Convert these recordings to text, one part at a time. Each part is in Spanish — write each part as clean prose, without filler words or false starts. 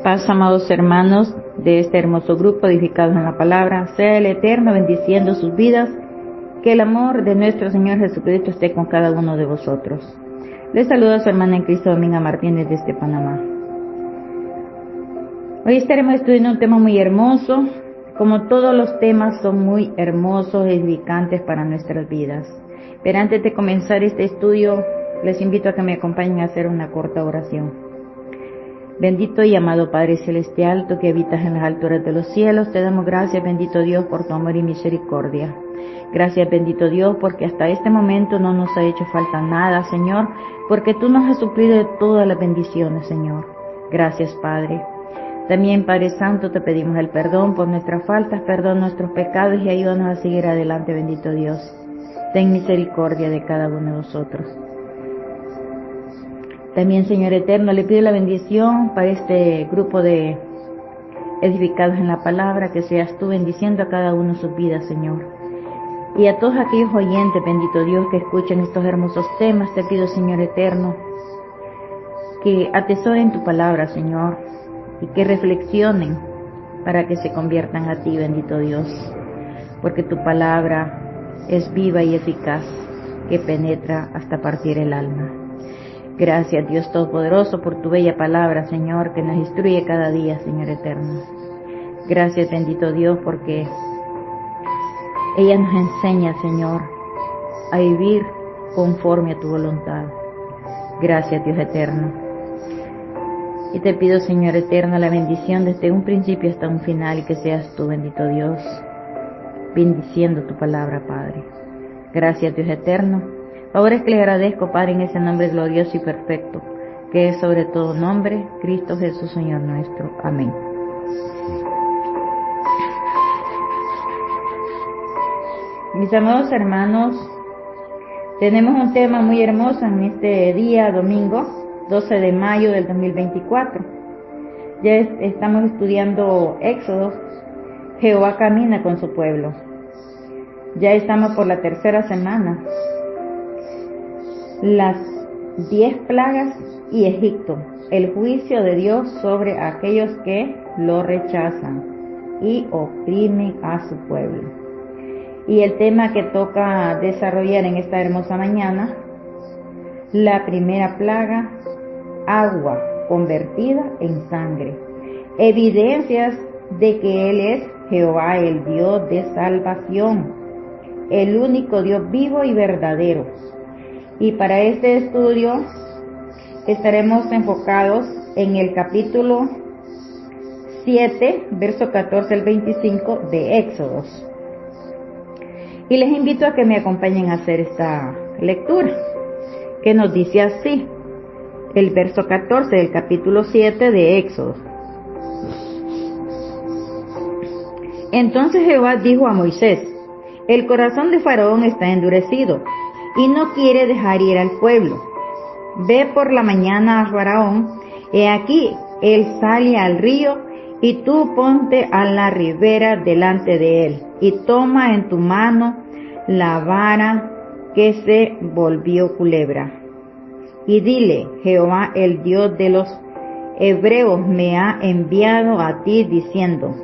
Paz, amados hermanos de este hermoso grupo edificados en la palabra, sea el Eterno bendiciendo sus vidas, que el amor de nuestro Señor Jesucristo esté con cada uno de vosotros. Les saluda su hermana en Cristo, Dominga Martínez, desde Panamá. Hoy estaremos estudiando un tema muy hermoso. Como todos los temas son muy hermosos, edificantes para nuestras vidas. Pero antes de comenzar este estudio, les invito a que me acompañen a hacer una corta oración. Bendito y amado Padre Celestial, tú que habitas en las alturas de los cielos, te damos gracias, bendito Dios, por tu amor y misericordia. Gracias, bendito Dios, porque hasta este momento no nos ha hecho falta nada, Señor, porque tú nos has suplido de todas las bendiciones, Señor. Gracias, Padre. También, Padre Santo, te pedimos el perdón por nuestras faltas, perdón nuestros pecados y ayúdanos a seguir adelante, bendito Dios. Ten misericordia de cada uno de nosotros. También, Señor Eterno, le pido la bendición para este grupo de edificados en la palabra, que seas tú bendiciendo a cada uno de sus vidas, Señor. Y a todos aquellos oyentes, bendito Dios, que escuchen estos hermosos temas, te pido, Señor Eterno, que atesoren tu palabra, Señor, y que reflexionen para que se conviertan a ti, bendito Dios, porque tu palabra es viva y eficaz, que penetra hasta partir el alma. Gracias, Dios Todopoderoso, por tu bella palabra, Señor, que nos instruye cada día, Señor Eterno. Gracias, bendito Dios, porque ella nos enseña, Señor, a vivir conforme a tu voluntad. Gracias, Dios Eterno. Y te pido, Señor Eterno, la bendición desde un principio hasta un final, y que seas tú, bendito Dios, bendiciendo tu palabra, Padre. Gracias, Dios Eterno. Ahora es que le agradezco, Padre, en ese nombre glorioso y perfecto, que es sobre todo nombre, Cristo Jesús, Señor nuestro. Amén. Mis amados hermanos, tenemos un tema muy hermoso en este día, domingo, 12 de mayo del 2024. Ya estamos estudiando Éxodo. Jehová camina con su pueblo. Ya estamos por la tercera semana. Las 10 plagas y Egipto, el juicio de Dios sobre aquellos que lo rechazan y oprimen a su pueblo. Y el tema que toca desarrollar en esta hermosa mañana, la primera plaga, agua convertida en sangre. Evidencias de que Él es Jehová, el Dios de salvación, el único Dios vivo y verdadero. Y para este estudio estaremos enfocados en el capítulo 7, verso 14 al 25 de Éxodos. Y les invito a que me acompañen a hacer esta lectura, que nos dice así, el verso 14 del capítulo 7 de Éxodos. Entonces Jehová dijo a Moisés: el corazón de Faraón está endurecido, y no quiere dejar ir al pueblo. Ve por la mañana a Faraón, he aquí, él sale al río, y tú ponte a la ribera delante de él, y toma en tu mano la vara que se volvió culebra. Y dile: Jehová, el Dios de los hebreos, me ha enviado a ti diciendo: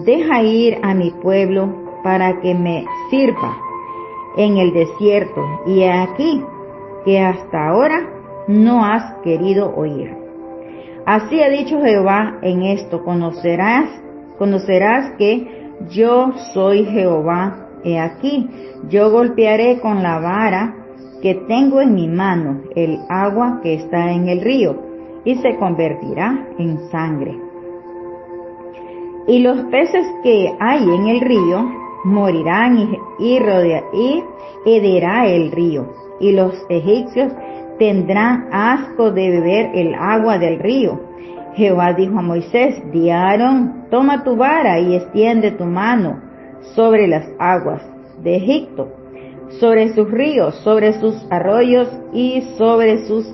deja ir a mi pueblo para que me sirva en el desierto, y aquí que hasta ahora no has querido oír. Así ha dicho Jehová: en esto conocerás que yo soy Jehová. He aquí, yo golpearé con la vara que tengo en mi mano el agua que está en el río, y se convertirá en sangre. Y los peces que hay en el río morirán y hederá el río, y los egipcios tendrán asco de beber el agua del río. Jehová dijo a Moisés: di a Aarón: toma tu vara y extiende tu mano sobre las aguas de Egipto, sobre sus ríos, sobre sus arroyos y sobre sus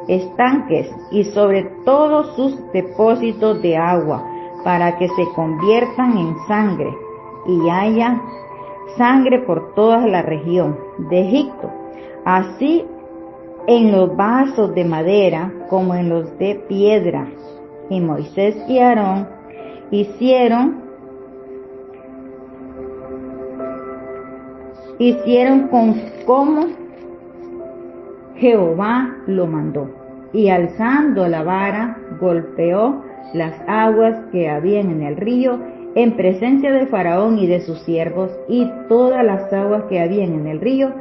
estanques y sobre todos sus depósitos de agua, para que se conviertan en sangre y haya sangre por toda la región de Egipto. Así en los vasos de madera como en los de piedra. Y Moisés y Aarón hicieron como Jehová lo mandó, y alzando la vara golpeó las aguas que habían en el río en presencia de Faraón y de sus siervos, y todas las aguas que habían en el río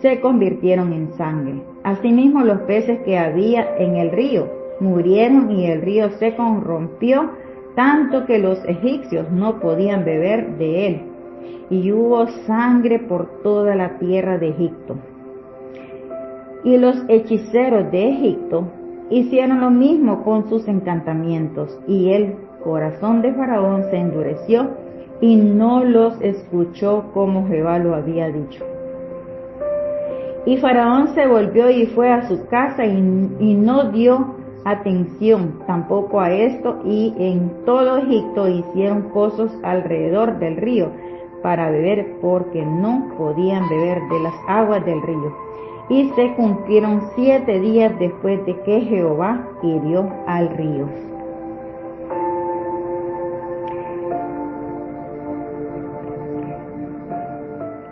se convirtieron en sangre. Asimismo los peces que había en el río murieron, y el río se corrompió tanto que los egipcios no podían beber de él, y hubo sangre por toda la tierra de Egipto. Y los hechiceros de Egipto hicieron lo mismo con sus encantamientos, y el corazón de Faraón se endureció y no los escuchó como Jehová lo había dicho. Y Faraón se volvió y fue a su casa y no dio atención tampoco a esto, y en todo Egipto hicieron pozos alrededor del río para beber, porque no podían beber de las aguas del río. Y se cumplieron 7 días después de que Jehová hirió al río.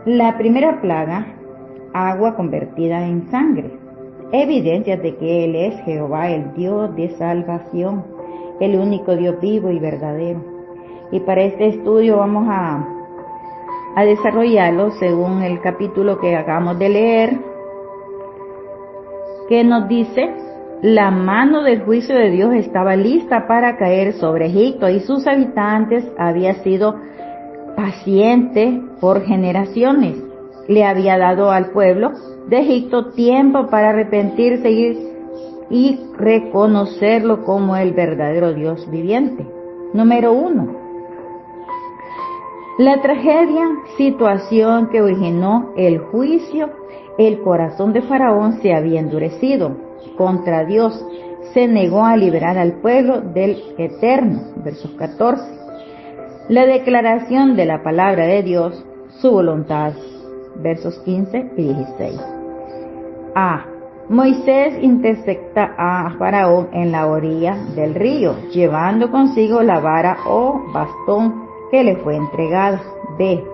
La primera plaga, agua convertida en sangre, evidencias de que Él es Jehová, el Dios de salvación, el único Dios vivo y verdadero. Y para este estudio vamos a desarrollarlo según el capítulo que acabamos de leer, que nos dice: la mano del juicio de Dios estaba lista para caer sobre Egipto, y sus habitantes había sido paciente por generaciones. Le había dado al pueblo de Egipto tiempo para arrepentirse y reconocerlo como el verdadero Dios viviente. Número 1. La tragedia, situación que originó el juicio. El corazón de Faraón se había endurecido contra Dios, se negó a liberar al pueblo del Eterno. Versos 14. La declaración de la palabra de Dios, su voluntad. Versos 15 y 16. Moisés intercepta a Faraón en la orilla del río, llevando consigo la vara o bastón que le fue entregada. B.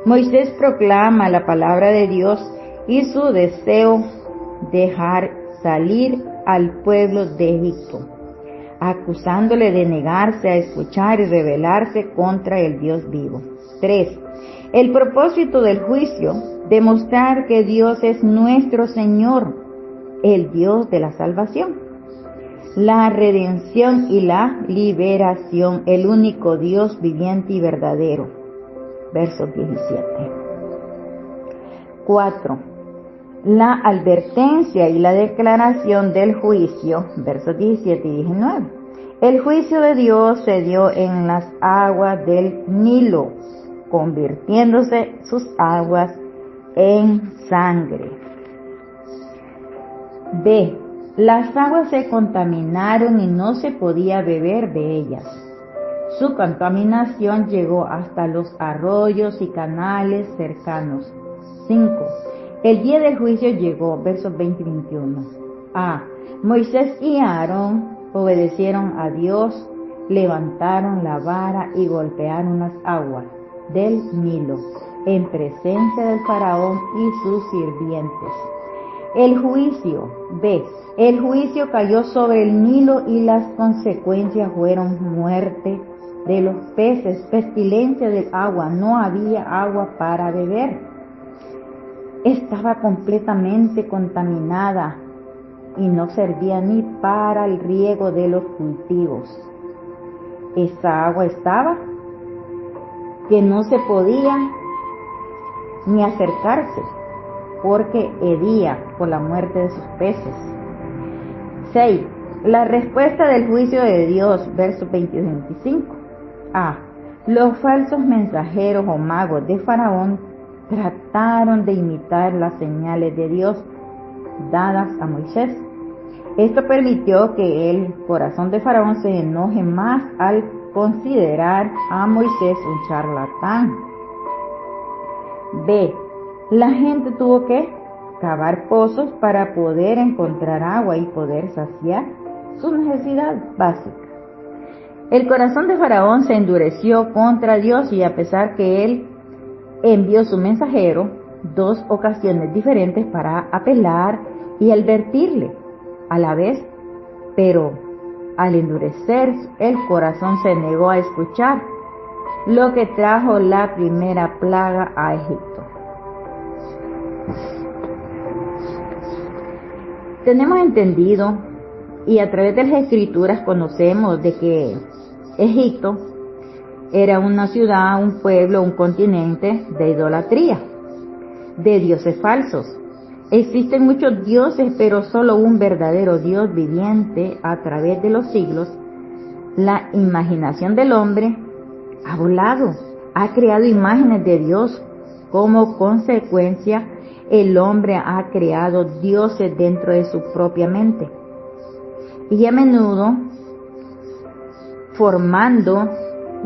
Moisés proclama la palabra de Dios y su deseo dejar salir al pueblo de Egipto, acusándole de negarse a escuchar y rebelarse contra el Dios vivo. 3. El propósito del juicio, demostrar que Dios es nuestro Señor, el Dios de la salvación, la redención y la liberación, el único Dios viviente y verdadero. Versos 17. 4. La advertencia y la declaración del juicio, versos 17 y 19. El juicio de Dios se dio en las aguas del Nilo, convirtiéndose sus aguas en sangre. B. Las aguas se contaminaron y no se podía beber de ellas. Su contaminación llegó hasta los arroyos y canales cercanos. 5. El día del juicio llegó, versos 20 y 21. Moisés y Aarón obedecieron a Dios, levantaron la vara y golpearon las aguas del Nilo en presencia del faraón y sus sirvientes. El juicio. B. El juicio cayó sobre el Nilo y las consecuencias fueron muerte de los peces, pestilencia del agua, no había agua para beber. Estaba completamente contaminada y no servía ni para el riego de los cultivos. Esa agua estaba que no se podía ni acercarse, porque hedía por la muerte de sus peces. 6. La respuesta del juicio de Dios, versos 20 y 25. Los falsos mensajeros o magos de Faraón trataron de imitar las señales de Dios dadas a Moisés. Esto permitió que el corazón de Faraón se enoje más al considerar a Moisés un charlatán. B. La gente tuvo que cavar pozos para poder encontrar agua y poder saciar su necesidad básica. El corazón de Faraón se endureció contra Dios y a pesar que él envió su mensajero 2 ocasiones diferentes para apelar y advertirle a la vez, pero al endurecer el corazón se negó a escuchar, lo que trajo la primera plaga a Egipto. Tenemos entendido y a través de las escrituras conocemos de que Egipto era una ciudad, un pueblo, un continente de idolatría, de dioses falsos. Existen muchos dioses, pero solo un verdadero Dios viviente. A través de los siglos, la imaginación del hombre ha volado, ha creado imágenes de Dios. Como consecuencia, el hombre ha creado dioses dentro de su propia mente. Y a menudo formando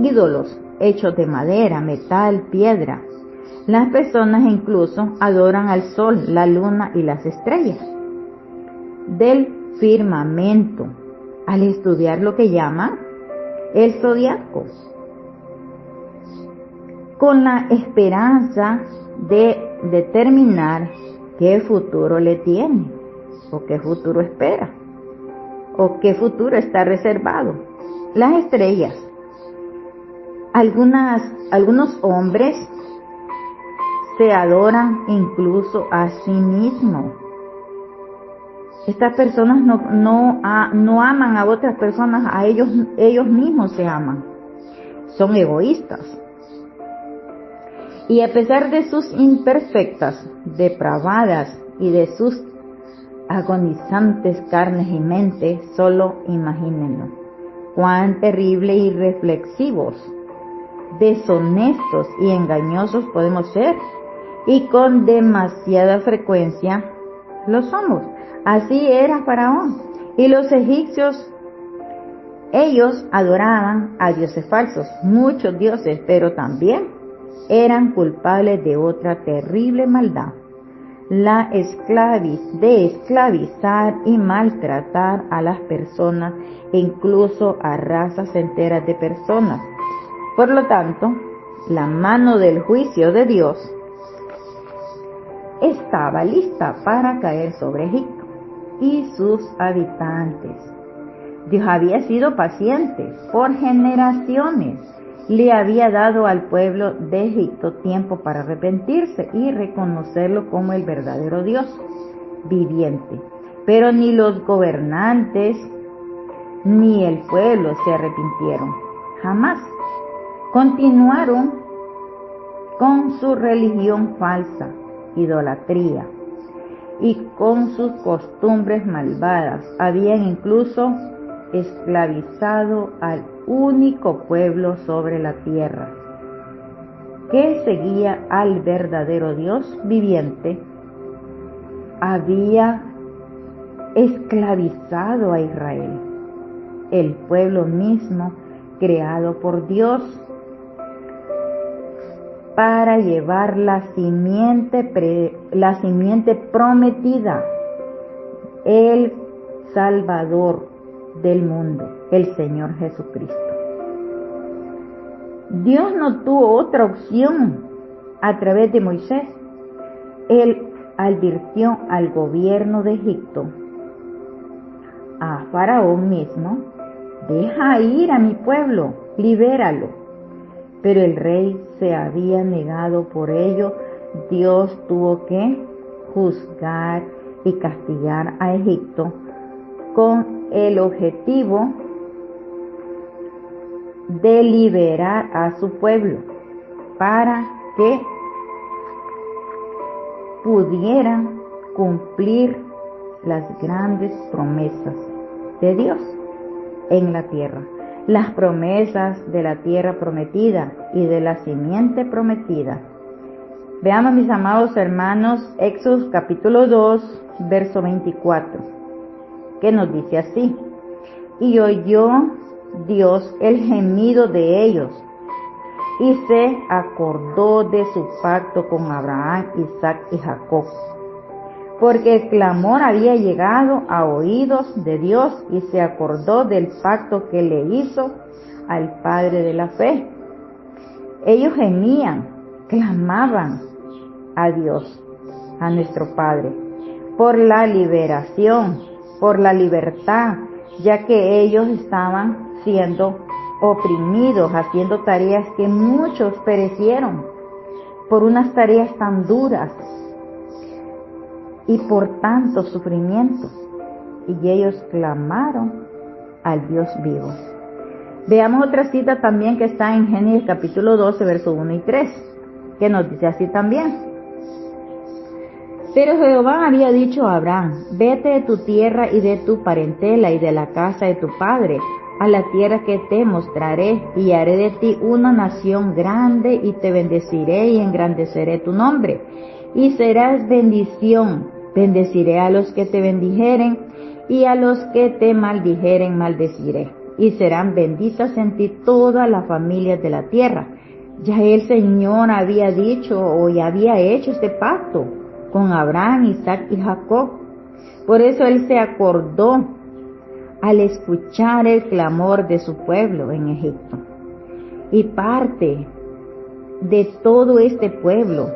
ídolos hechos de madera, metal, piedra. Las personas incluso adoran al sol, la luna y las estrellas del firmamento al estudiar lo que llama el zodiaco, con la esperanza de determinar qué futuro le tiene, o qué futuro espera, o qué futuro está reservado. Las estrellas. Algunos hombres se adoran incluso a sí mismos. Estas personas no aman a otras personas, a ellos mismos se aman. Son egoístas. Y a pesar de sus imperfectas, depravadas y de sus agonizantes carnes y mentes, solo imagínenlo. Cuán terrible y reflexivos, deshonestos y engañosos podemos ser, y con demasiada frecuencia lo somos. Así era Faraón. Y los egipcios, ellos adoraban a dioses falsos, muchos dioses, pero también eran culpables de otra terrible maldad, la de esclavizar y maltratar a las personas e incluso a razas enteras de personas. Por lo tanto, la mano del juicio de Dios estaba lista para caer sobre Egipto y sus habitantes. Dios había sido paciente por generaciones. Le había dado al pueblo de Egipto tiempo para arrepentirse y reconocerlo como el verdadero Dios viviente. Pero ni los gobernantes ni el pueblo se arrepintieron. Jamás. Continuaron con su religión falsa, idolatría, y con sus costumbres malvadas. Habían incluso esclavizado al único pueblo sobre la tierra que seguía al verdadero Dios viviente. Había esclavizado a Israel, el pueblo mismo creado por Dios para llevar la simiente prometida, el Salvador del mundo, el Señor Jesucristo. Dios no tuvo otra opción a través de Moisés. Él advirtió al gobierno de Egipto, a Faraón mismo: deja ir a mi pueblo, libéralo. Pero el rey se había negado. Por ello, Dios tuvo que juzgar y castigar a Egipto con el objetivo de liberar a su pueblo para que pudieran cumplir las grandes promesas de Dios en la tierra. Las promesas de la tierra prometida y de la simiente prometida. Veamos, mis amados hermanos, Éxodo capítulo 2, verso 24, que nos dice así: y oyó Dios el gemido de ellos, y se acordó de su pacto con Abraham, Isaac y Jacob. porque el clamor había llegado a oídos de Dios y se acordó del pacto que le hizo al Padre de la fe. Ellos gemían, clamaban a Dios, a nuestro Padre, por la liberación, por la libertad, ya que ellos estaban siendo oprimidos, haciendo tareas que muchos perecieron, por unas tareas tan duras y por tanto sufrimiento. Y ellos clamaron al Dios vivo. Veamos otra cita también que está en Génesis capítulo 12, versos 1 y 3, que nos dice así también. Pero Jehová había dicho a Abraham, vete de tu tierra y de tu parentela y de la casa de tu padre, a la tierra que te mostraré, y haré de ti una nación grande, y te bendeciré y engrandeceré tu nombre, y serás bendición. Bendeciré a los que te bendijeren, y a los que te maldijeren maldeciré, y serán benditas en ti todas las familias de la tierra. Ya el Señor había dicho o ya había hecho este pacto con Abraham, Isaac y Jacob. Por eso Él se acordó al escuchar el clamor de su pueblo en Egipto. Y parte de todo este pueblo,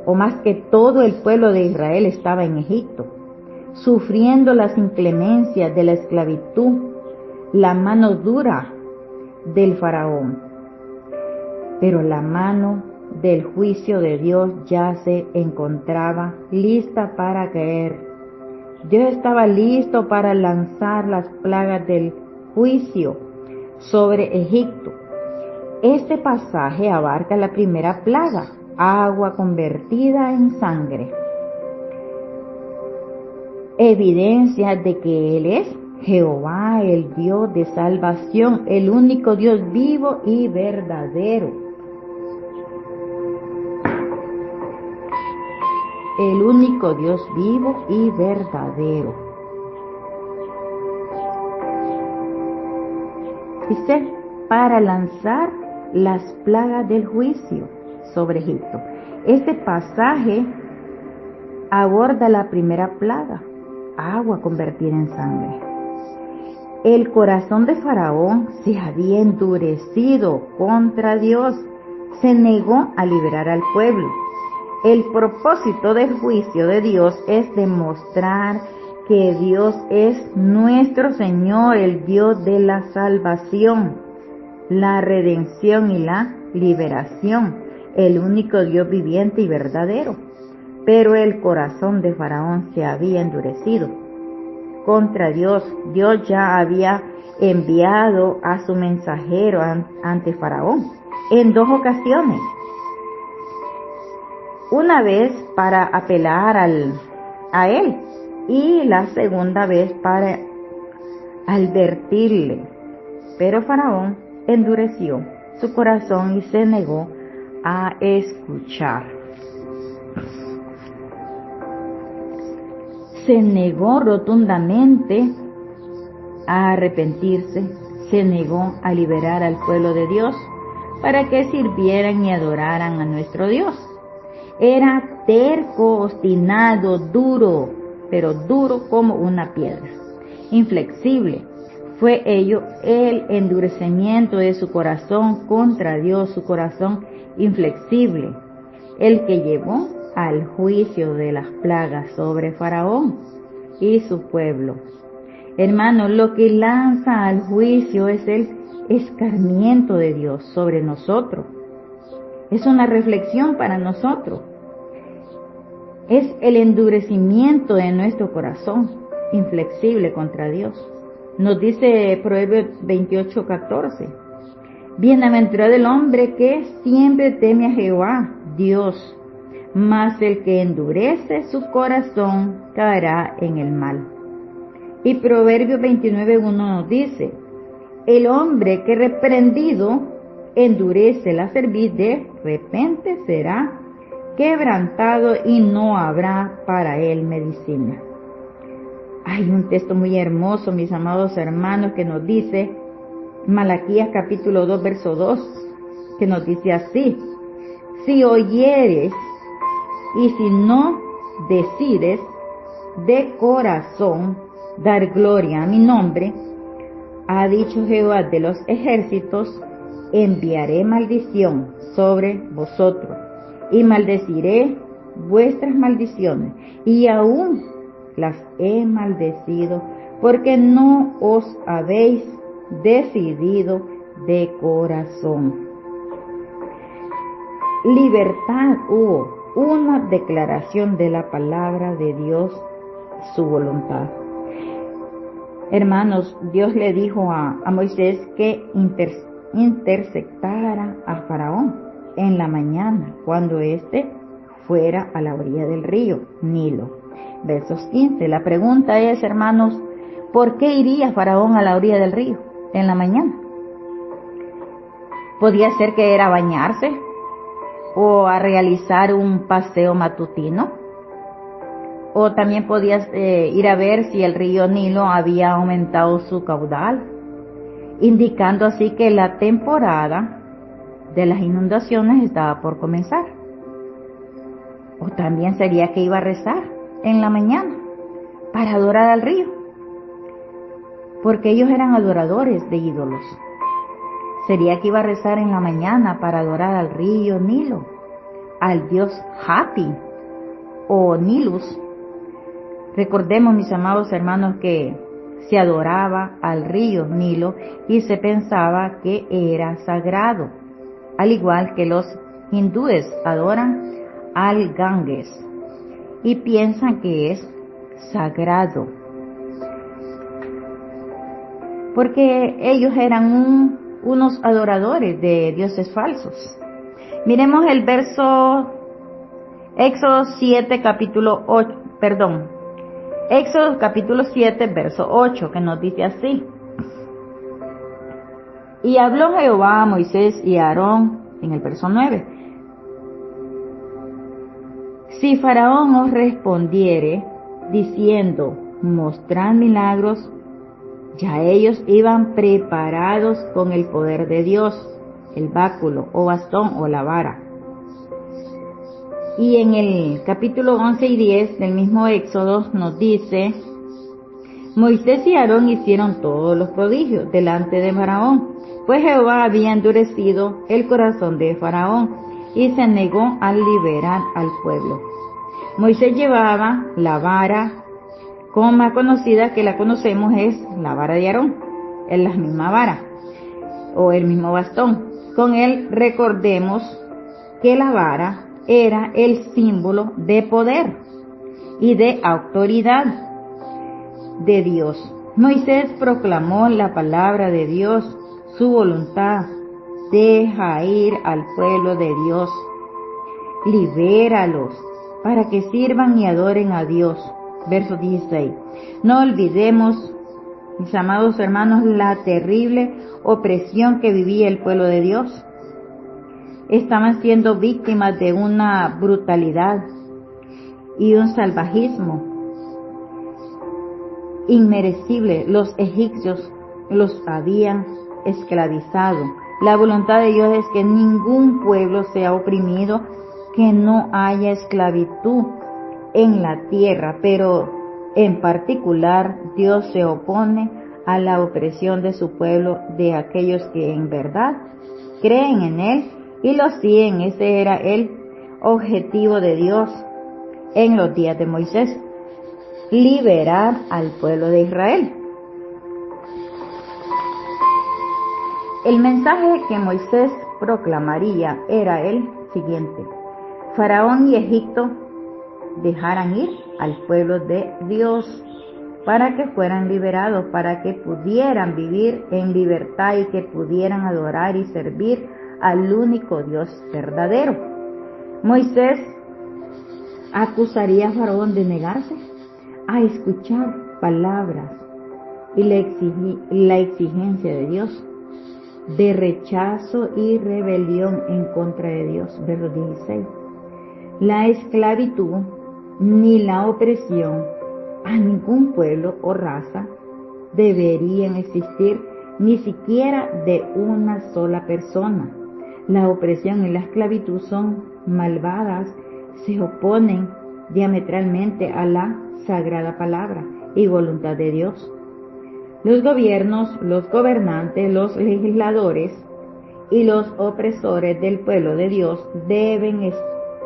o más que todo el pueblo de Israel, estaba en Egipto, sufriendo las inclemencias de la esclavitud, la mano dura del faraón. Pero la mano del juicio de Dios ya se encontraba lista para caer. Dios estaba listo para lanzar las plagas del juicio sobre Egipto. Este pasaje abarca la primera plaga, agua convertida en sangre. Evidencia de que Él es Jehová, el Dios de salvación, el único Dios vivo y verdadero. El único Dios vivo y verdadero. Dice, para lanzar las plagas del juicio sobre Egipto. Este pasaje aborda la primera plaga, agua convertida en sangre. El corazón de Faraón se había endurecido contra Dios, se negó a liberar al pueblo. El propósito del juicio de Dios es demostrar que Dios es nuestro Señor, el Dios de la salvación, la redención y la liberación, el único Dios viviente y verdadero. Pero el corazón de Faraón se había endurecido contra Dios. Dios ya había enviado a su mensajero ante Faraón en 2 ocasiones. Una vez para apelar a él y la segunda vez para advertirle. Pero Faraón endureció su corazón y se negó a escuchar. Se negó rotundamente a arrepentirse, se negó a liberar al pueblo de Dios para que sirvieran y adoraran a nuestro Dios. Era terco, obstinado, duro, pero duro como una piedra, inflexible. Fue ello el endurecimiento de su corazón contra Dios, su corazón inflexible, el que llevó al juicio de las plagas sobre Faraón y su pueblo. Hermanos, lo que lanza al juicio es el escarmiento de Dios sobre nosotros. Es una reflexión para nosotros. Es el endurecimiento de nuestro corazón, inflexible contra Dios. Nos dice Proverbios 28:14. Bienaventurado el hombre que siempre teme a Jehová, Dios, mas el que endurece su corazón caerá en el mal. Y Proverbios 29:1 nos dice, el hombre que reprendido endurece la cerviz, de repente será quebrantado y no habrá para él medicina. Hay un texto muy hermoso, mis amados hermanos, que nos dice, Malaquías capítulo 2, verso 2, que nos dice así, si oyeres y si no decides, de corazón dar gloria a mi nombre, ha dicho Jehová de los ejércitos, enviaré maldición sobre vosotros y maldeciré vuestras maldiciones, y aún las he maldecido porque no os habéis decidido de corazón. Libertad hubo, una declaración de la palabra de Dios, su voluntad. Hermanos, Dios le dijo a Moisés que interceptara a Faraón en la mañana, cuando éste fuera a la orilla del río Nilo. Versos 15. La pregunta es, hermanos, ¿por qué iría Faraón a la orilla del río en la mañana? Podía ser que era a bañarse o a realizar un paseo matutino. O también podías ir a ver si el río Nilo había aumentado su caudal, indicando así que la temporada de las inundaciones estaba por comenzar. O también sería que iba a rezar en la mañana para adorar al río, porque ellos eran adoradores de ídolos. Sería que iba a rezar en la mañana para adorar al río Nilo, al dios Hapi o Nilus. Recordemos, mis amados hermanos, que se adoraba al río Nilo y se pensaba que era sagrado, al igual que los hindúes adoran al Ganges y piensan que es sagrado, porque ellos eran unos adoradores de dioses falsos. Miremos el verso Éxodo 7, verso 8, que nos dice así: y habló Jehová a Moisés y a Aarón, en el verso 9, si Faraón os respondiere diciendo, mostrad milagros, ya ellos iban preparados con el poder de Dios, el báculo o bastón o la vara. Y en el capítulo 11 y 10 del mismo Éxodo nos dice, Moisés y Aarón hicieron todos los prodigios delante de Faraón, pues Jehová había endurecido el corazón de Faraón y se negó a liberar al pueblo. Moisés llevaba la vara, como más conocida que la conocemos es la vara de Aarón, es la misma vara o el mismo bastón. Con él recordemos que la vara era el símbolo de poder y de autoridad de Dios. Moisés proclamó la palabra de Dios, su voluntad: deja ir al pueblo de Dios, libéralos para que sirvan y adoren a Dios. Verso 16. No olvidemos, mis amados hermanos, la terrible opresión que vivía el pueblo de Dios. Estaban siendo víctimas de una brutalidad y un salvajismo inmerecible. Los egipcios los habían esclavizado. La voluntad de Dios es que ningún pueblo sea oprimido, que no haya esclavitud en la tierra, pero en particular Dios se opone a la opresión de su pueblo, de aquellos que en verdad creen en Él y lo siguen. Ese era el objetivo de Dios en los días de Moisés: liberar al pueblo de Israel. El mensaje que Moisés proclamaría era el siguiente: Faraón y Egipto dejaran ir al pueblo de Dios para que fueran liberados, para que pudieran vivir en libertad y que pudieran adorar y servir al único Dios verdadero. Moisés acusaría a Faraón de negarse a escuchar palabras y la exigencia de Dios, de rechazo y rebelión en contra de Dios. Verso 16. La esclavitud ni la opresión a ningún pueblo o raza deberían existir, ni siquiera de una sola persona. La opresión y la esclavitud son malvadas, se oponen diametralmente a la sagrada palabra y voluntad de Dios. Los gobiernos, los gobernantes, los legisladores y los opresores del pueblo de Dios deben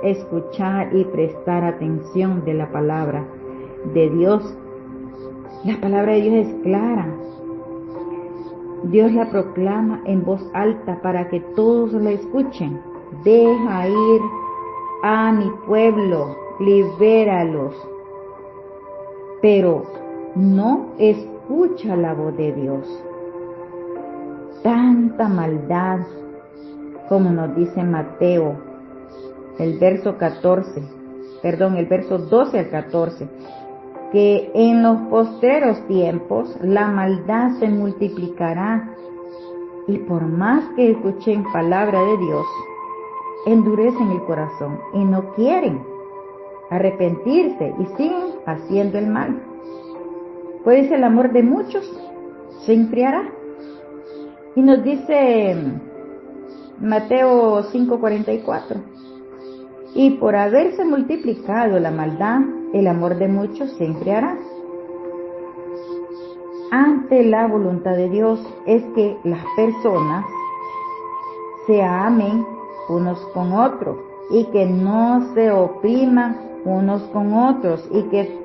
escuchar y prestar atención de la palabra de Dios. La palabra de Dios es clara. Dios la proclama en voz alta para que todos la escuchen. Deja ir a mi pueblo, libéralos. Pero no escucha la voz de Dios. Tanta maldad, como nos dice Mateo, el verso 12 al 14, que en los postreros tiempos la maldad se multiplicará, y por más que escuchen palabra de Dios, endurecen el corazón y no quieren arrepentirse y siguen haciendo el mal. Pues el amor de muchos se enfriará. Y nos dice Mateo 5:44, y por haberse multiplicado la maldad, el amor de muchos se enfriará. Ante la voluntad de Dios es que las personas se amen unos con otros y que no se opriman unos con otros y que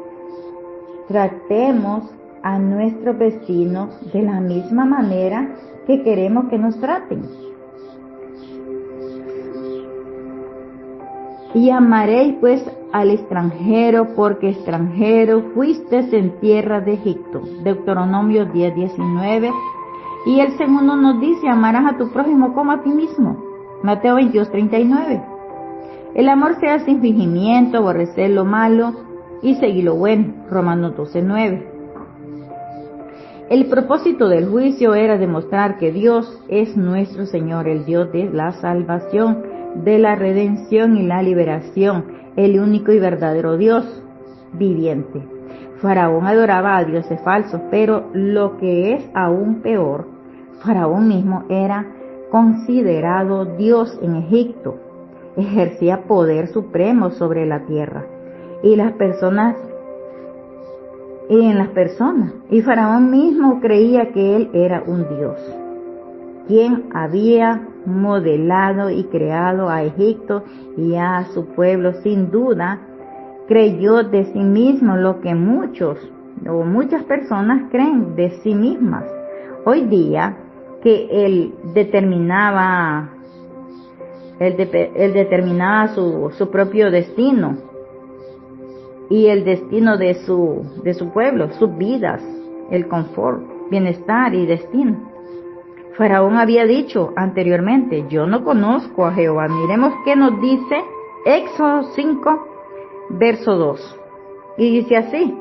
tratemos a nuestros vecinos de la misma manera que queremos que nos traten. Y amaréis pues al extranjero, porque extranjero fuisteis en tierra de Egipto. Deuteronomio 10:19. Y el segundo nos dice, amarás a tu prójimo como a ti mismo. Mateo 22:39. El amor sea sin fingimiento, aborrecer lo malo y seguir lo bueno. Romanos 12:9. El propósito del juicio era demostrar que Dios es nuestro Señor, el Dios de la salvación, de la redención y la liberación, el único y verdadero Dios viviente. Faraón adoraba a dioses falsos, pero lo que es aún peor, Faraón mismo era considerado Dios en Egipto, ejercía poder supremo sobre la tierra y en las personas, y Faraón mismo creía que él era un Dios, quien había modelado y creado a Egipto y a su pueblo. Sin duda, creyó de sí mismo lo que muchas personas creen de sí mismas hoy día, que él determinaba su propio destino y el destino de su pueblo, sus vidas, el confort, bienestar y destino. Faraón había dicho anteriormente, yo no conozco a Jehová. Miremos qué nos dice Éxodo 5, verso 2. Y dice así,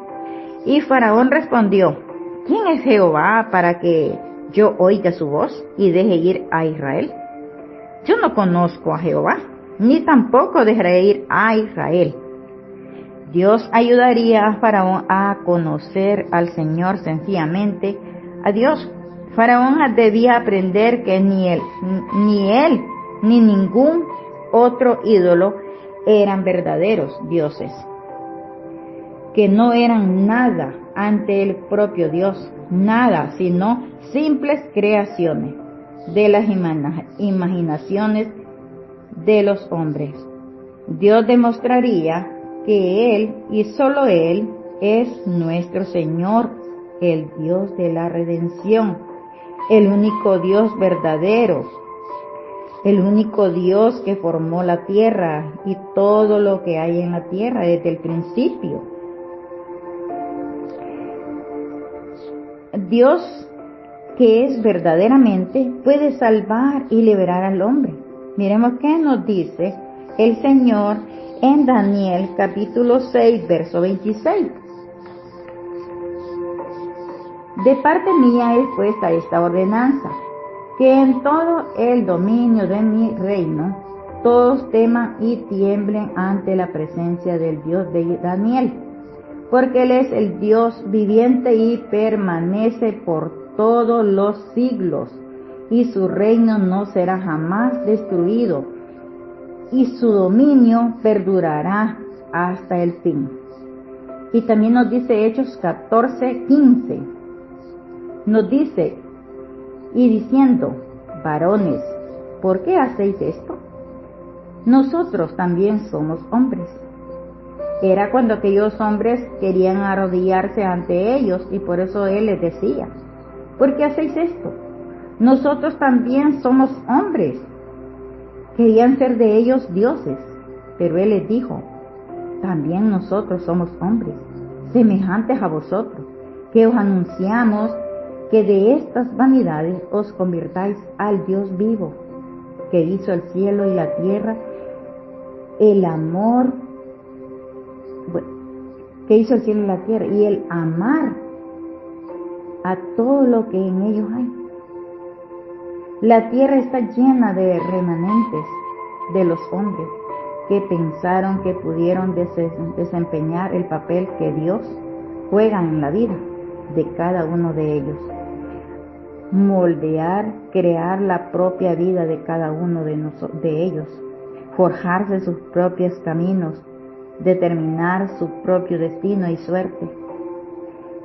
y Faraón respondió, ¿quién es Jehová para que yo oiga su voz y deje ir a Israel? Yo no conozco a Jehová, ni tampoco dejaré ir a Israel. Dios ayudaría a Faraón a conocer al Señor, sencillamente a Dios. Faraón debía aprender que ni él ni ningún otro ídolo eran verdaderos dioses, que no eran nada ante el propio Dios, nada, sino simples creaciones de las imaginaciones de los hombres. Dios demostraría que Él y solo Él es nuestro Señor, el Dios de la redención, el único Dios verdadero, el único Dios que formó la tierra y todo lo que hay en la tierra desde el principio. Dios que es verdaderamente puede salvar y liberar al hombre. Miremos qué nos dice el Señor en Daniel capítulo 6, verso 26. De parte mía es puesta esta ordenanza, que en todo el dominio de mi reino todos teman y tiemblen ante la presencia del Dios de Daniel, porque Él es el Dios viviente y permanece por todos los siglos, y su reino no será jamás destruido, y su dominio perdurará hasta el fin. Y también nos dice Hechos 14:15. Nos dice, y diciendo, varones, ¿por qué hacéis esto? Nosotros también somos hombres. Era cuando aquellos hombres querían arrodillarse ante ellos, y por eso él les decía, ¿por qué hacéis esto? Nosotros también somos hombres. Querían ser de ellos dioses, pero él les dijo, también nosotros somos hombres, semejantes a vosotros, que os anunciamos que de estas vanidades os convirtáis al Dios vivo, que hizo el cielo y la tierra, el amor, que hizo el cielo y la tierra, y el amar a todo lo que en ellos hay. La tierra está llena de remanentes de los hombres que pensaron que pudieron desempeñar el papel que Dios juega en la vida de cada uno de ellos. Moldear, crear la propia vida de cada uno de ellos, forjarse sus propios caminos, determinar su propio destino y suerte,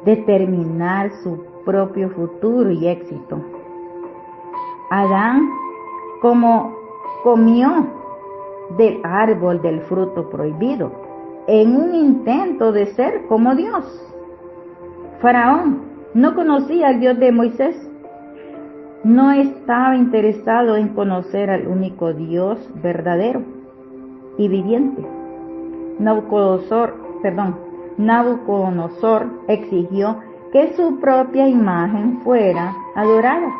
determinar su propio futuro y éxito. Adán, como comió del árbol del fruto prohibido, en un intento de ser como Dios. Faraón no conocía al Dios de Moisés, no estaba interesado en conocer al único Dios verdadero y viviente. Nabucodonosor exigió que su propia imagen fuera adorada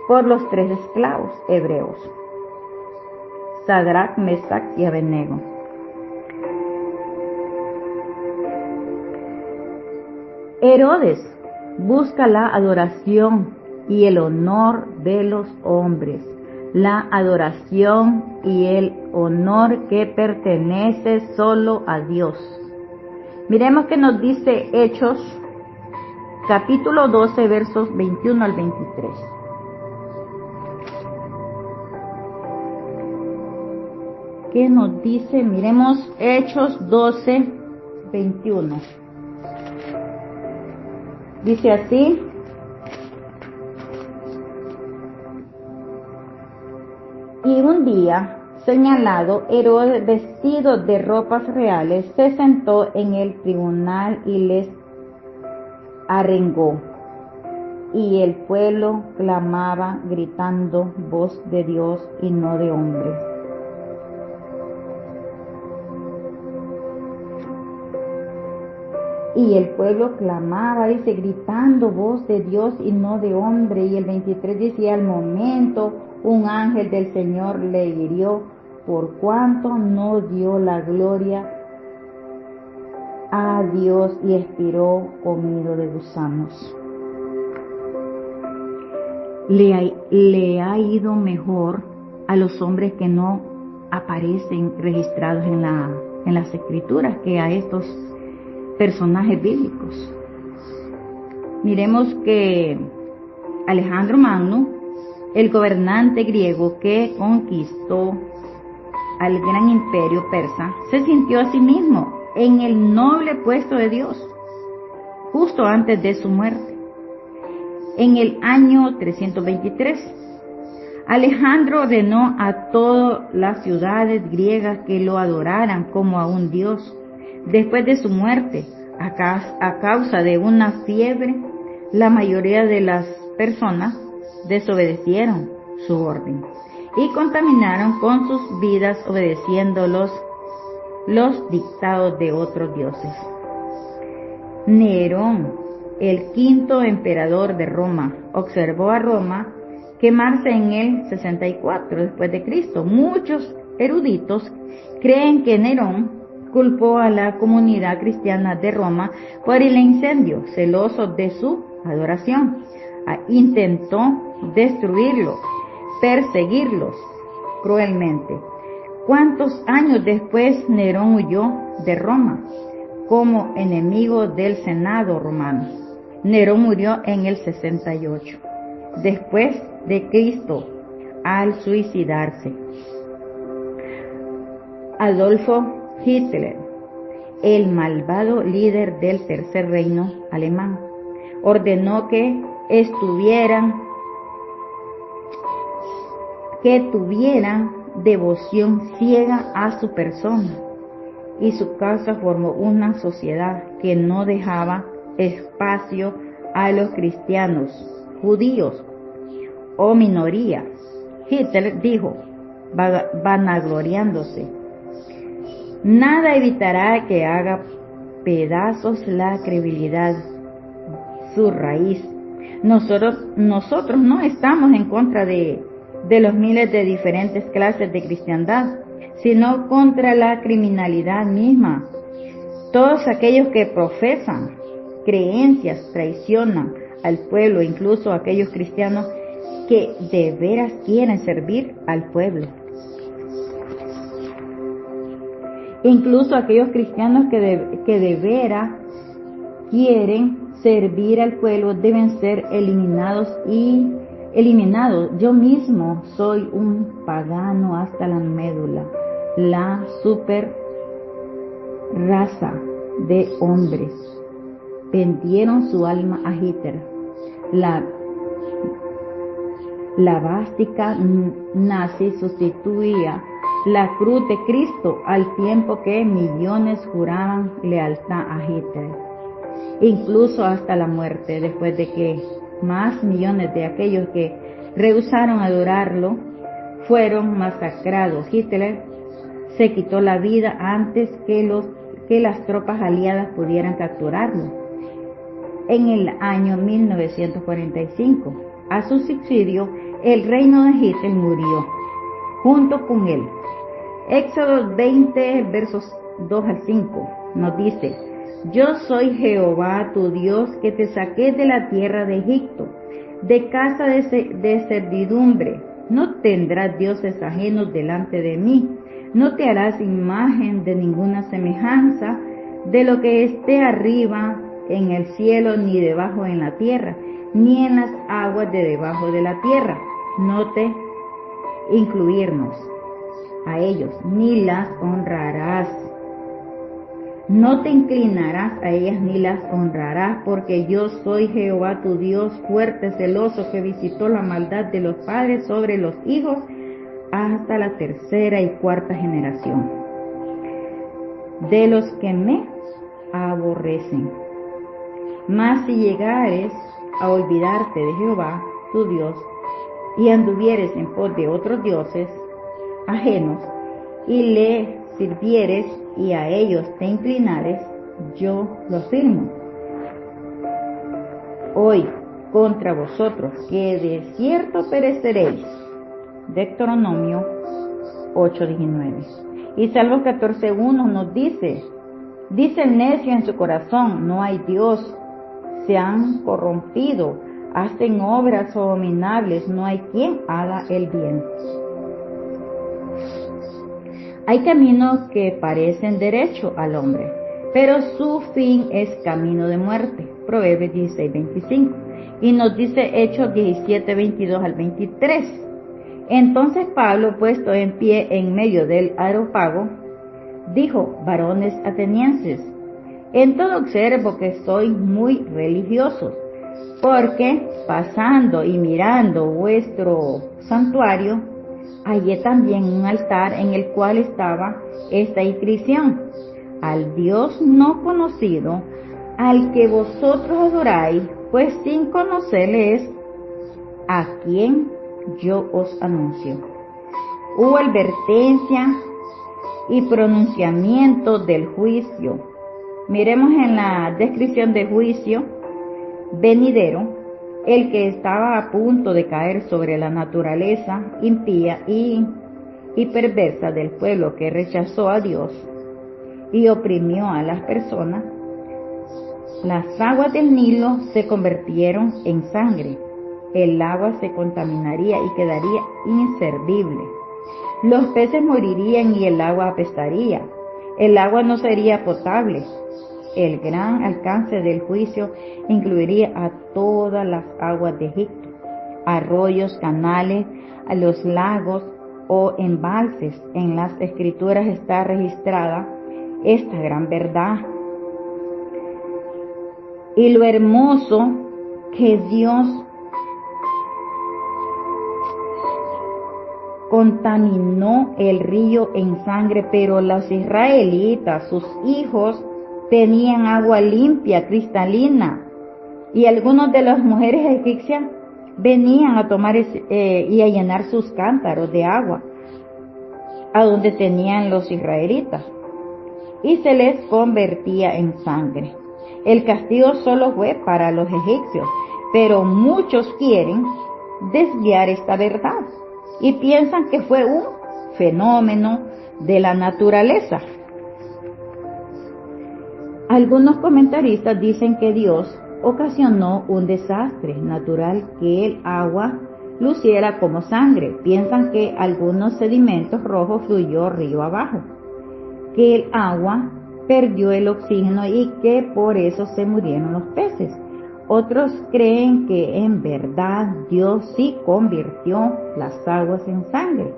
por los 3 esclavos hebreos, Sadrach, Mesach y Abednego. Herodes busca la adoración y el honor de los hombres, la adoración y el honor que pertenece solo a Dios. Miremos que nos dice Hechos, capítulo 12, versos 21 al 23. ¿Qué nos dice? Miremos Hechos 12, 21. Dice así: y un día señalado, Herodes, vestido de ropas reales, se sentó en el tribunal y les arengó. Y el pueblo clamaba gritando, voz de Dios y no de hombre. Y el pueblo clamaba, dice, gritando, voz de Dios y no de hombre. Y el 23 dice, al momento un ángel del Señor le hirió, por cuanto no dio la gloria a Dios y expiró comido de gusanos. Le ha ido mejor a los hombres que no aparecen registrados en las escrituras que a estos personajes bíblicos. Miremos que Alejandro Magno, el gobernante griego que conquistó al gran imperio persa, se sintió a sí mismo en el noble puesto de Dios justo antes de su muerte. En el año 323, Alejandro ordenó a todas las ciudades griegas que lo adoraran como a un dios. Después de su muerte, a causa de una fiebre, la mayoría de las personas desobedecieron su orden y contaminaron con sus vidas obedeciendo los dictados de otros dioses. Nerón, el 5º emperador de Roma, observó a Roma quemarse en el 64 después de Cristo. Muchos eruditos creen que Nerón culpó a la comunidad cristiana de Roma por el incendio, celoso de su adoración. Intentó destruirlos, perseguirlos cruelmente. ¿Cuántos años después Nerón huyó de Roma como enemigo del Senado romano? Nerón murió en el 68 después de Cristo al suicidarse. Adolfo Hitler, el malvado líder del Tercer Reino alemán, ordenó que tuvieran devoción ciega a su persona, y su causa formó una sociedad que no dejaba espacio a los cristianos, judíos o minorías. Hitler dijo, vanagloriándose: nada evitará que haga pedazos la credibilidad, su raíz. Nosotros no estamos en contra de los miles de diferentes clases de cristiandad, sino contra la criminalidad misma. Todos aquellos que profesan creencias traicionan al pueblo, incluso aquellos cristianos que de veras quieren servir al pueblo. Incluso aquellos cristianos que de veras quieren servir al pueblo deben ser eliminados. Yo mismo soy un pagano hasta la médula, la super raza de hombres. Vendieron su alma a Hitler. La vástica nazi sustituía la cruz de Cristo al tiempo que millones juraban lealtad a Hitler, incluso hasta la muerte, después de que más millones de aquellos que rehusaron adorarlo fueron masacrados. Hitler se quitó la vida antes que las tropas aliadas pudieran capturarlo. En el año 1945, a su suicidio, el reino de Hitler murió junto con él. Éxodo 20, versos 2 al 5, nos dice: yo soy Jehová tu Dios, que te saqué de la tierra de Egipto, de casa de servidumbre. No tendrás dioses ajenos delante de mí. No te harás imagen de ninguna semejanza de lo que esté arriba en el cielo, ni debajo en la tierra, ni en las aguas de debajo de la tierra. No te incluirnos a ellos, ni las honrarás. No te inclinarás a ellas ni las honrarás, porque yo soy Jehová tu Dios, fuerte, celoso, que visitó la maldad de los padres sobre los hijos hasta la tercera y cuarta generación de los que me aborrecen. Mas si llegares a olvidarte de Jehová tu Dios y anduvieres en pos de otros dioses ajenos y le sirvieres y a ellos te inclinares, yo lo firmo hoy contra vosotros, que de cierto pereceréis. Deuteronomio 8:19. Y Salmos 14:1 nos dice el necio en su corazón, no hay Dios, se han corrompido, hacen obras abominables, no hay quien haga el bien. Hay caminos que parecen derecho al hombre, pero su fin es camino de muerte. Proverbios 16:25. Y nos dice Hechos 17:22 al 23. Entonces Pablo, puesto en pie en medio del Areópago, dijo: varones atenienses, en todo observo que sois muy religiosos, porque pasando y mirando vuestro santuario, hallé también un altar en el cual estaba esta inscripción: al Dios no conocido, al que vosotros adoráis, pues sin conocerle es a quien yo os anuncio. Hubo advertencia y pronunciamiento del juicio. Miremos en la descripción del juicio venidero, el que estaba a punto de caer sobre la naturaleza impía y perversa del pueblo que rechazó a Dios y oprimió a las personas. Las aguas del Nilo se convirtieron en sangre. El agua se contaminaría y quedaría inservible. Los peces morirían y el agua apestaría. El agua no sería potable. El gran alcance del juicio incluiría a todas las aguas de Egipto, arroyos, canales, a los lagos o embalses. En las escrituras está registrada esta gran verdad. Y lo hermoso que Dios contaminó el río en sangre, pero los israelitas, sus hijos, tenían agua limpia, cristalina, y algunas de las mujeres egipcias venían a tomar y a llenar sus cántaros de agua a donde tenían los israelitas, y se les convertía en sangre. El castigo solo fue para los egipcios, pero muchos quieren desviar esta verdad y piensan que fue un fenómeno de la naturaleza. Algunos comentaristas dicen que Dios ocasionó un desastre natural, que el agua luciera como sangre. Piensan que algunos sedimentos rojos fluyó río abajo, que el agua perdió el oxígeno y que por eso se murieron los peces. Otros creen que en verdad Dios sí convirtió las aguas en sangre.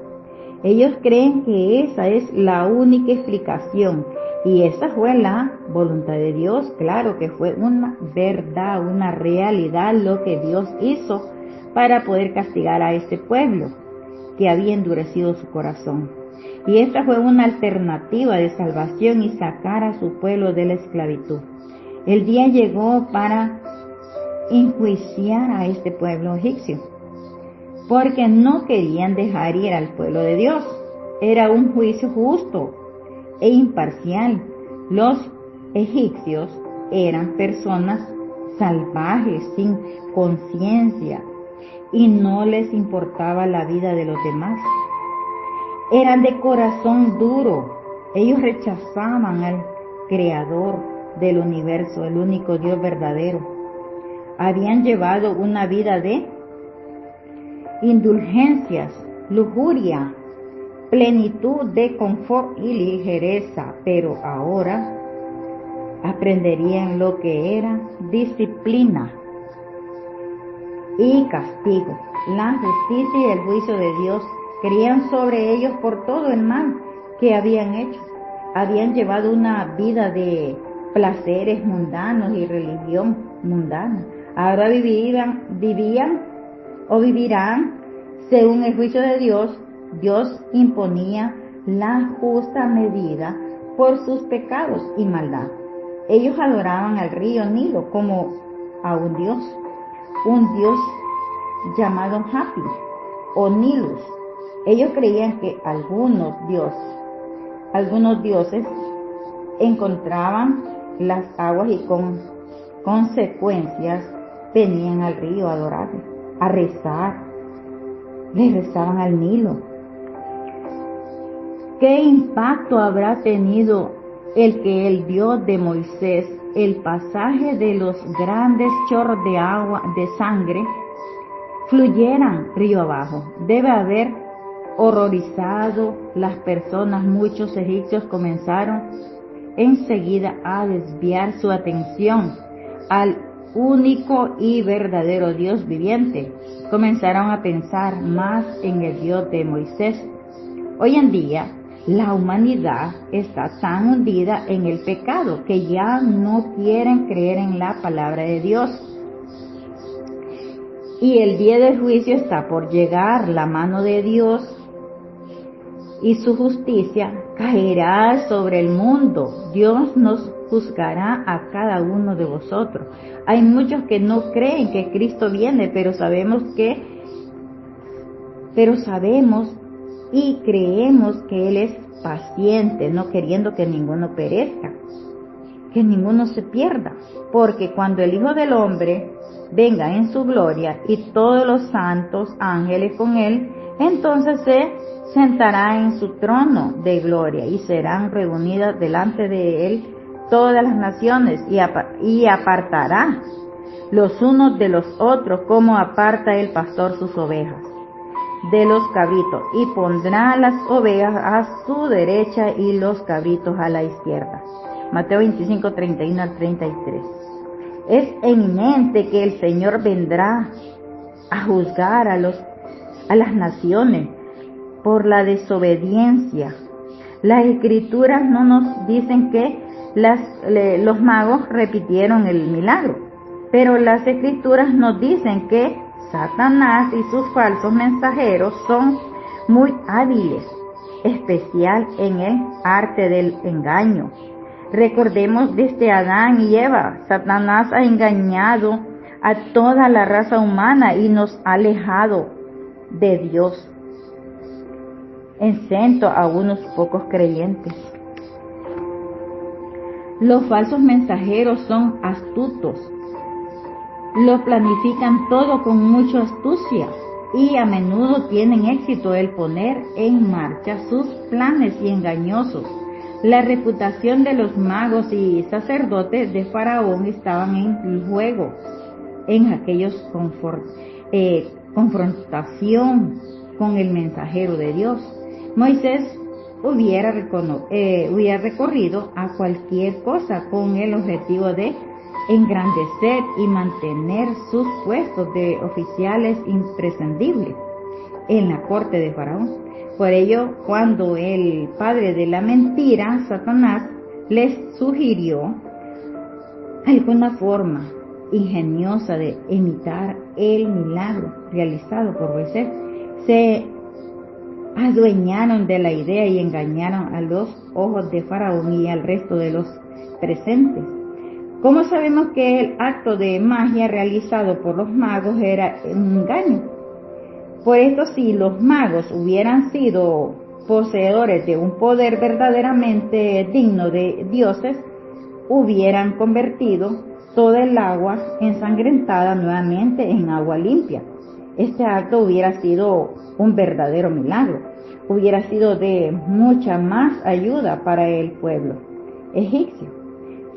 Ellos creen que esa es la única explicación, y esa fue la voluntad de Dios. Claro que fue una verdad, una realidad lo que Dios hizo para poder castigar a este pueblo que había endurecido su corazón. Y esta fue una alternativa de salvación y sacar a su pueblo de la esclavitud. El día llegó para enjuiciar a este pueblo egipcio, porque no querían dejar ir al pueblo de Dios. Era un juicio justo e imparcial. Los egipcios eran personas salvajes, sin conciencia, y no les importaba la vida de los demás. Eran de corazón duro. Ellos rechazaban al Creador del universo, el único Dios verdadero. Habían llevado una vida de indulgencias, lujuria, plenitud de confort y ligereza, pero ahora aprenderían lo que era disciplina y castigo. La justicia y el juicio de Dios caerían sobre ellos por todo el mal que habían hecho. Habían llevado una vida de placeres mundanos y religión mundana. Ahora vivían según el juicio de Dios. Dios imponía la justa medida por sus pecados y maldad. Ellos adoraban al río Nilo como a un dios llamado Hapi o Nilus. Ellos creían que algunos dioses encontraban las aguas y con consecuencias venían al río a adorarle, a rezar. Le rezaban al Nilo. ¿Qué impacto habrá tenido el que el Dios de Moisés, el pasaje de los grandes chorros de agua, de sangre, fluyeran río abajo? Debe haber horrorizado las personas. Muchos egipcios comenzaron enseguida a desviar su atención al único y verdadero Dios viviente. Comenzaron a pensar más en el Dios de Moisés. Hoy en día, la humanidad está tan hundida en el pecado que ya no quieren creer en la palabra de Dios. Y el día del juicio está por llegar. La mano de Dios y su justicia caerá sobre el mundo. Dios nos juzgará a cada uno de vosotros. Hay muchos que no creen que Cristo viene, pero sabemos y creemos que Él es paciente, no queriendo que ninguno perezca, que ninguno se pierda, porque cuando el Hijo del Hombre venga en su gloria y todos los santos ángeles con Él, entonces se sentará en su trono de gloria y serán reunidas delante de Él todas las naciones y apartará los unos de los otros como aparta el pastor sus ovejas de los cabritos, y pondrá las ovejas a su derecha y los cabritos a la izquierda. Mateo 25, 31 al 33. Es eminente que el Señor vendrá a juzgar a las naciones por la desobediencia Las escrituras no nos dicen que los magos repitieron el milagro, pero las escrituras nos dicen que Satanás y sus falsos mensajeros son muy hábiles, especial en el arte del engaño. Recordemos desde Adán y Eva, Satanás ha engañado a toda la raza humana y nos ha alejado de Dios, excepto a unos pocos creyentes. Los falsos mensajeros son astutos, lo planifican todo con mucha astucia y a menudo tienen éxito el poner en marcha sus planes y engañosos. La reputación de los magos y sacerdotes de Faraón estaban en juego en aquellos confrontación con el mensajero de Dios. Moisés hubiera recorrido a cualquier cosa con el objetivo de engrandecer y mantener sus puestos de oficiales imprescindibles en la corte de Faraón. Por ello, cuando el padre de la mentira, Satanás, les sugirió alguna forma ingeniosa de imitar el milagro realizado por Moisés, se adueñaron de la idea y engañaron a los ojos de Faraón y al resto de los presentes. ¿Cómo sabemos que el acto de magia realizado por los magos era un engaño? Por esto, si los magos hubieran sido poseedores de un poder verdaderamente digno de dioses, hubieran convertido toda el agua ensangrentada nuevamente en agua limpia. Este acto hubiera sido un verdadero milagro, hubiera sido de mucha más ayuda para el pueblo egipcio.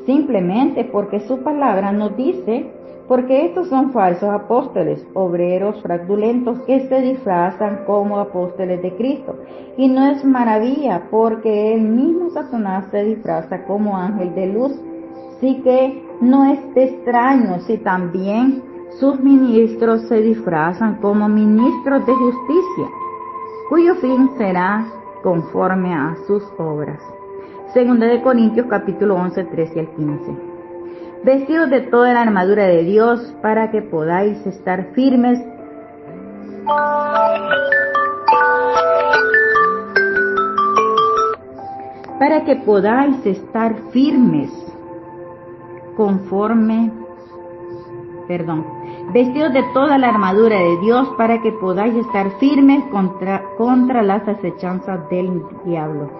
Simplemente porque su palabra nos dice, porque estos son falsos apóstoles, obreros fraudulentos que se disfrazan como apóstoles de Cristo. Y no es maravilla, porque el mismo Satanás se disfraza como ángel de luz. Así que no es de extraño si también sus ministros se disfrazan como ministros de justicia, cuyo fin será conforme a sus obras. Segunda de Corintios capítulo 11, 13 al 15. Vestidos de toda la armadura de Dios para que podáis estar firmes vestidos de toda la armadura de Dios para que podáis estar firmes contra las acechanzas del diablo.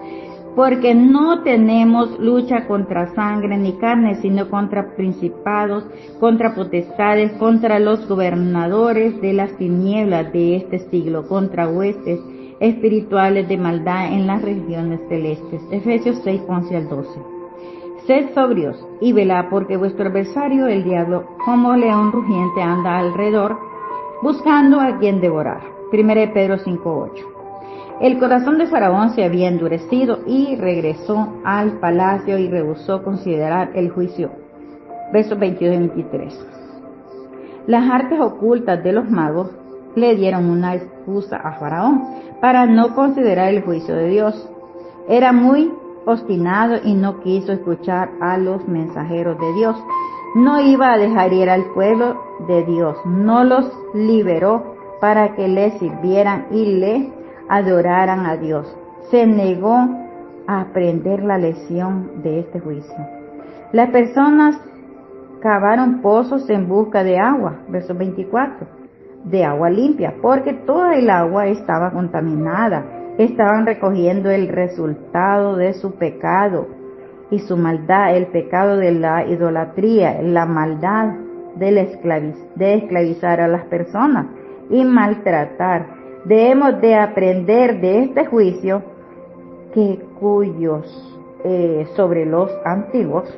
Porque no tenemos lucha contra sangre ni carne, sino contra principados, contra potestades, contra los gobernadores de las tinieblas de este siglo, contra huestes espirituales de maldad en las regiones celestes. Efesios 6, 11 al 12. Sed sobrios y velad, porque vuestro adversario, el diablo, como león rugiente, anda alrededor, buscando a quien devorar. 1 Pedro 5, 8. El corazón de Faraón se había endurecido y regresó al palacio y rehusó considerar el juicio. Versos 22 y 23. Las artes ocultas de los magos le dieron una excusa a Faraón para no considerar el juicio de Dios. Era muy obstinado y no quiso escuchar a los mensajeros de Dios. No iba a dejar ir al pueblo de Dios. No los liberó para que le sirvieran y le adoraran a Dios. Se negó a aprender la lección de este juicio. Las personas cavaron pozos en busca de agua, verso 24, de agua limpia, porque toda el agua estaba contaminada. Estaban recogiendo el resultado de su pecado y su maldad, el pecado de la idolatría, la maldad de esclavizar a las personas y maltratar. Debemos de aprender de este juicio que cayó sobre los antiguos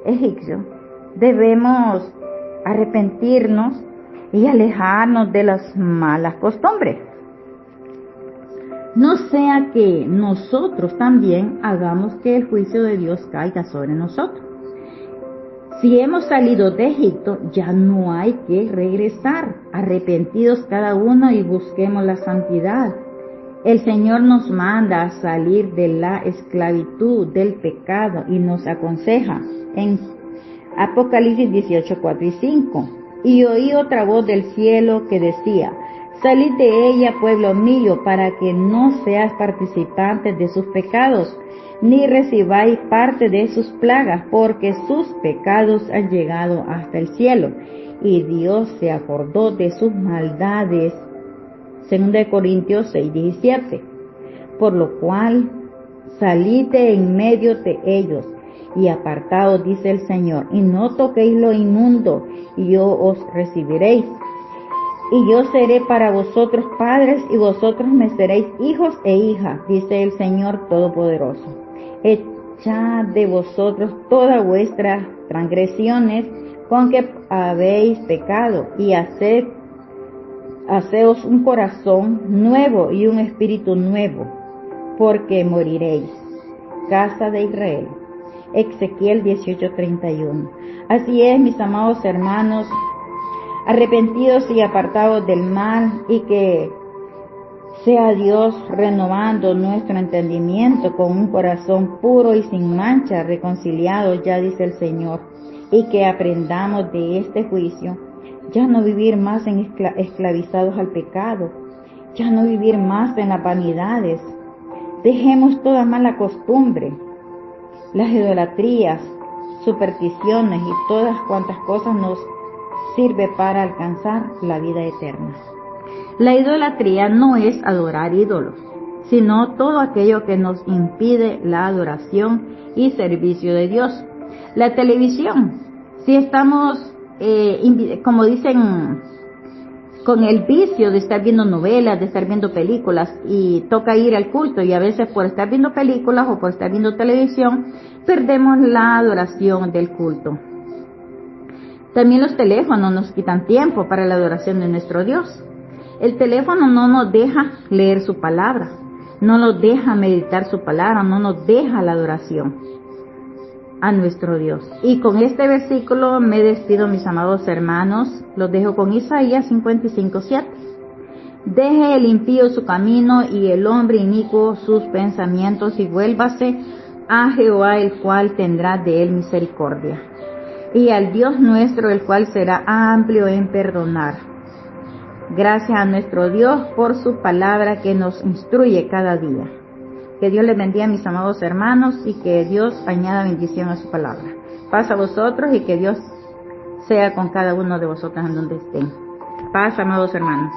egipcios. Debemos arrepentirnos y alejarnos de las malas costumbres. No sea que nosotros también hagamos que el juicio de Dios caiga sobre nosotros. Si hemos salido de Egipto, ya no hay que regresar. Arrepentidos cada uno y busquemos la santidad El Señor nos manda a salir de la esclavitud del pecado y nos aconseja en Apocalipsis 18, 4 y 5. Y oí otra voz del cielo que decía: salid de ella, pueblo mío, para que no seas participantes de sus pecados, ni recibáis parte de sus plagas, porque sus pecados han llegado hasta el cielo, y Dios se acordó de sus maldades. 2 Corintios 6, 17. Por lo cual, salid de en medio de ellos, y apartaos, dice el Señor, y no toquéis lo inmundo, y yo os recibiréis. Y yo seré para vosotros padres, y vosotros me seréis hijos e hijas, dice el Señor Todopoderoso. Echad de vosotros todas vuestras transgresiones con que habéis pecado, y haceos un corazón nuevo y un espíritu nuevo, porque moriréis, casa de Israel. Ezequiel 18:31. Así es, mis amados hermanos, arrepentidos y apartados del mal, y que sea Dios renovando nuestro entendimiento con un corazón puro y sin mancha, reconciliado, ya dice el Señor, y que aprendamos de este juicio, ya no vivir más esclavizados al pecado, ya no vivir más en las vanidades. Dejemos toda mala costumbre, las idolatrías, supersticiones y todas cuantas cosas nos sirve para alcanzar la vida eterna. La idolatría no es adorar ídolos, sino todo aquello que nos impide la adoración y servicio de Dios. La televisión, si estamos, como dicen, con el vicio de estar viendo novelas, de estar viendo películas, y toca ir al culto, y a veces por estar viendo películas o por estar viendo televisión, perdemos la adoración del culto. También los teléfonos nos quitan tiempo para la adoración de nuestro Dios. El teléfono no nos deja leer su palabra, no nos deja meditar su palabra, no nos deja la adoración a nuestro Dios. Y con este versículo me despido, mis amados hermanos. Los dejo con Isaías 55:7. Deje el impío su camino y el hombre inicuo sus pensamientos, y vuélvase a Jehová, el cual tendrá de él misericordia, y al Dios nuestro, el cual será amplio en perdonar. Gracias a nuestro Dios por su palabra que nos instruye cada día. Que Dios les bendiga, mis amados hermanos, y que Dios añada bendición a su palabra. Paz a vosotros, y que Dios sea con cada uno de vosotros en donde estén. Paz, amados hermanos.